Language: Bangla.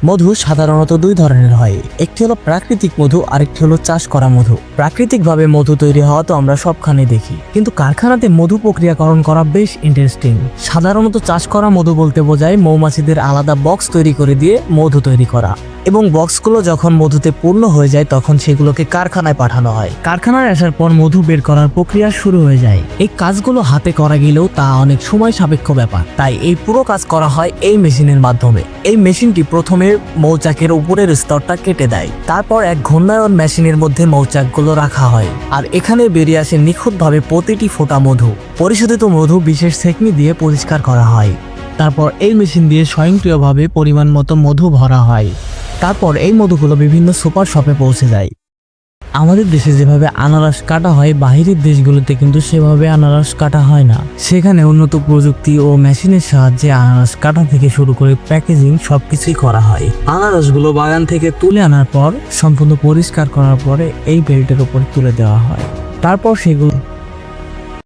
মধু সাধারণত দুই ধরনের হয়, একটি হলো প্রাকৃতিক মধু, আরেকটি হলো চাষ করা মধু। প্রাকৃতিকভাবে মধু তৈরি হওয়া তো আমরা সবখানে দেখি, কিন্তু কারখানাতে মধু প্রক্রিয়াকরণ করা বেশ ইন্টারেস্টিং। সাধারণত চাষ করা মধু বলতে বোঝায় মৌমাছিদের আলাদা বক্স তৈরি করে দিয়ে মধু তৈরি করা, এবং বক্সগুলো যখন মধুতে পূর্ণ হয়ে যায় তখন সেগুলোকে কারখানায় পাঠানো হয়। কারখানায় আসার পর মধু বের করার প্রক্রিয়া শুরু হয়ে যায়। এই কাজগুলো হাতে করা গেলেও তা অনেক সময় সাপেক্ষ ব্যাপার, তাই এই পুরো কাজ করা হয় এই মেশিনের মাধ্যমে। এই মেশিনটি প্রথমে মৌচাকের উপরের স্তরটা কেটে দেয়, তারপর এক ঘূর্ণায়ন মেশিনের মধ্যে মৌচাকগুলো রাখা হয়, আর এখানে বেরিয়ে আসে নিখুঁতভাবে প্রতিটি ফোঁটা মধু। পরিশোধিত মধু বিশেষ ছেঁকনি দিয়ে পরিষ্কার করা হয়। তারপর এই মেশিন দিয়ে স্বয়ংক্রিয়ভাবে পরিমাণ মতো মধু ভরা হয়। তারপর এই মধুগুলো বিভিন্ন সুপার শপে পৌঁছে যায়। আমাদের দেশে যেভাবে আনারস কাটা হয়, বাহিরের দেশগুলোতে কিন্তু সেভাবে আনারস কাটা হয় না। সেখানে উন্নত প্রযুক্তি ও মেশিনের সাহায্যে আনারস কাটা থেকে শুরু করে প্যাকেজিং সবকিছুই করা হয়। আনারসগুলো বাগান থেকে তুলে আনার পর সম্পূর্ণ পরিষ্কার করার পরে এই বেল্টের উপর তুলে দেওয়া হয়। তারপর সেগুলো